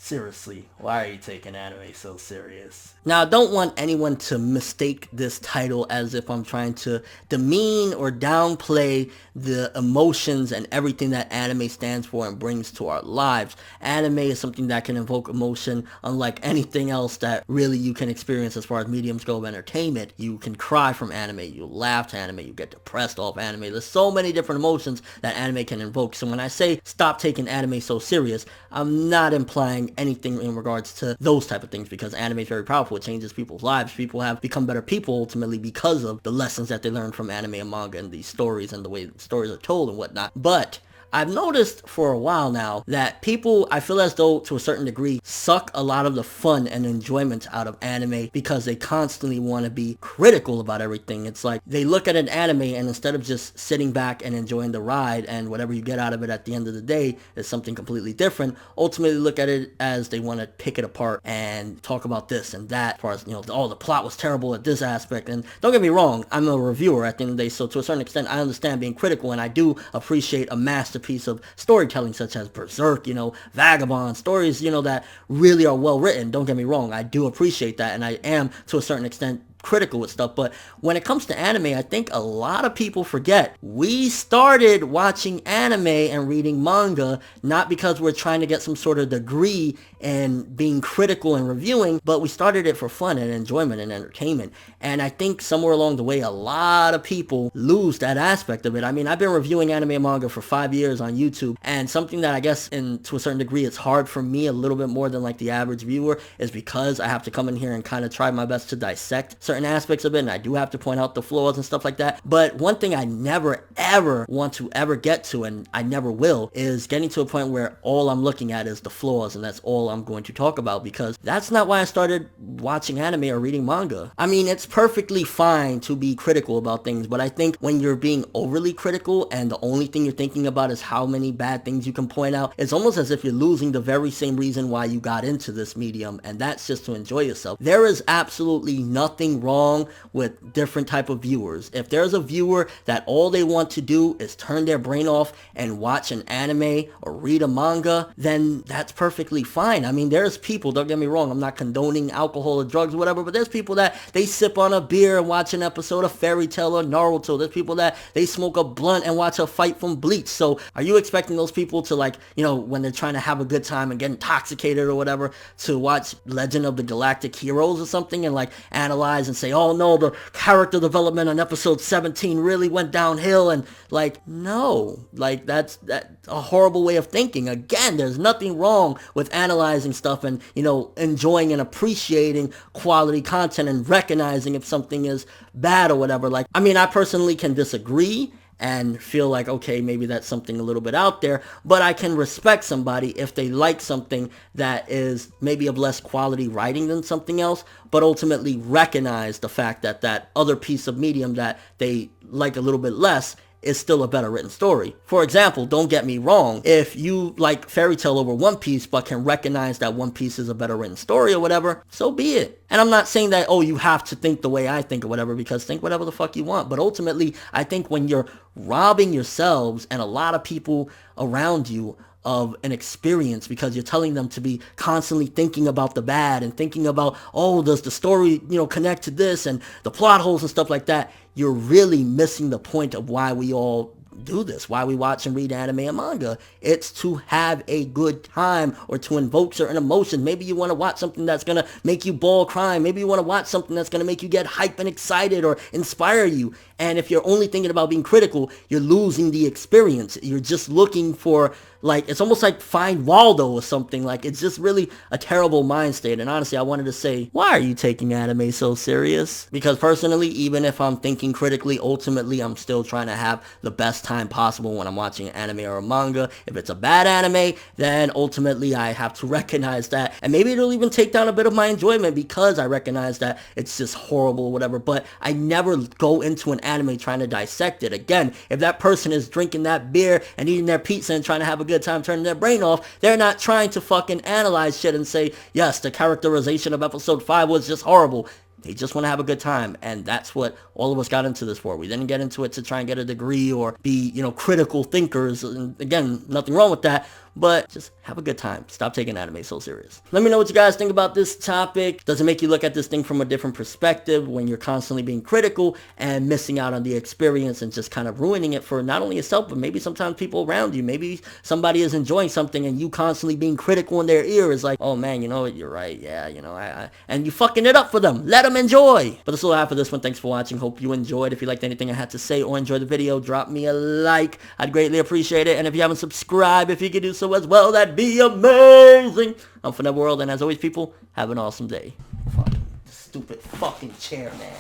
Seriously, why are you taking anime so serious? Now, I don't want anyone to mistake this title as if I'm trying to demean or downplay the emotions and everything that anime stands for and brings to our lives. Anime is something that can invoke emotion unlike anything else that really you can experience as far as mediums go of entertainment. You can cry from anime, you laugh to anime, you get depressed off anime. There's so many different emotions that anime can invoke. So when I say stop taking anime so serious, I'm not implying anything in regards to those type of things, because anime is very powerful. It changes people's lives. People have become better people ultimately because of the lessons that they learn from anime and manga and these stories and the way the stories are told and whatnot. But I've noticed for a while now that people, I feel as though to a certain degree, suck a lot of the fun and enjoyment out of anime because they constantly want to be critical about everything. It's like they look at an anime and instead of just sitting back and enjoying the ride and whatever you get out of it at the end of the day is something completely different, ultimately look at it as they want to pick it apart and talk about this and that as far as, oh, the plot was terrible at this aspect. And don't get me wrong, I'm a reviewer at the end of the day, so to a certain extent I understand being critical, and I do appreciate a masterpiece of storytelling such as Berserk, Vagabond stories, that really are well written. Don't get me wrong, I do appreciate that, and I am to a certain extent critical with stuff. But when it comes to anime, I think a lot of people forget we started watching anime and reading manga not because we're trying to get some sort of degree in being critical and reviewing, but we started it for fun and enjoyment and entertainment. And I think somewhere along the way a lot of people lose that aspect of it. I mean, I've been reviewing anime and manga for 5 years on YouTube, and something that I guess to a certain degree it's hard for me a little bit more than like the average viewer is because I have to come in here and kind of try my best to dissect certain aspects of it, and I do have to point out the flaws and stuff like that. But one thing I never ever want to ever get to, and I never will, is getting to a point where all I'm looking at is the flaws and that's all I'm going to talk about, because that's not why I started watching anime or reading manga. I mean, it's perfectly fine to be critical about things, but I think when you're being overly critical and the only thing you're thinking about is how many bad things you can point out, it's almost as if you're losing the very same reason why you got into this medium, and that's just to enjoy yourself. There is absolutely nothing wrong with different type of viewers. If there's a viewer that all they want to do is turn their brain off and watch an anime or read a manga, then that's perfectly fine. I mean, there's people, don't get me wrong, I'm not condoning alcohol or drugs or whatever, but there's people that they sip on a beer and watch an episode of Fairy Tail or Naruto. There's people that they smoke a blunt and watch a fight from Bleach. So are you expecting those people to, like, when they're trying to have a good time and get intoxicated or whatever, to watch Legend of the Galactic Heroes or something and like analyze and say, oh no, the character development on episode 17 really went downhill? And like, no, like that's a horrible way of thinking. Again, there's nothing wrong with analyzing stuff and enjoying and appreciating quality content and recognizing if something is bad or whatever. Like, I mean, I personally can disagree and feel like, okay, maybe that's something a little bit out there, but I can respect somebody if they like something that is maybe of less quality writing than something else, but ultimately recognize the fact that that other piece of medium that they like a little bit less is still a better written story. For example, don't get me wrong, if you like Fairy Tail over One Piece but can recognize that One Piece is a better written story or whatever, so be it. And I'm not saying that, oh, you have to think the way I think or whatever, because think whatever the fuck you want. But ultimately, I think when you're robbing yourselves and a lot of people around you of an experience because you're telling them to be constantly thinking about the bad and thinking about, oh, does the story, connect to this and the plot holes and stuff like that, you're really missing the point of why we all do this, why we watch and read anime and manga. It's to have a good time or to invoke certain emotions. Maybe you want to watch something that's going to make you bawl crying. Maybe you want to watch something that's going to make you get hype and excited or inspire you. And if you're only thinking about being critical, you're losing the experience. You're just looking for, like, it's almost like Find Waldo or something. Like, it's just really a terrible mind state. And honestly, I wanted to say, why are you taking anime so serious? Because personally, even if I'm thinking critically, ultimately, I'm still trying to have the best time possible when I'm watching an anime or a manga. If it's a bad anime, then ultimately I have to recognize that. And maybe it'll even take down a bit of my enjoyment because I recognize that it's just horrible or whatever. But I never go into an anime trying to dissect it. Again, if that person is drinking that beer and eating their pizza and trying to have a good time turning their brain off, they're not trying to fucking analyze shit and say, yes, the characterization of episode 5 was just horrible. They just want to have a good time, and that's what all of us got into this for. We didn't get into it to try and get a degree or be, critical thinkers. And again, nothing wrong with that, but just have a good time. Stop taking anime so serious. Let me know what you guys think about this topic. Does it make you look at this thing from a different perspective when you're constantly being critical and missing out on the experience and just kind of ruining it for not only yourself, but maybe sometimes people around you? Maybe somebody is enjoying something and you constantly being critical in their ear is like, oh man, you know what, you're right. Yeah, and you fucking it up for them. Let them enjoy. But that's all I have for this one. Thanks for watching. Hope you enjoyed. If you liked anything I had to say or enjoyed the video, drop me a like. I'd greatly appreciate it. And if you haven't subscribed, if you could do so as well, that'd be amazing. I'm ForneverWorld, and as always, people, have an awesome day. Fucking stupid fucking chair, man.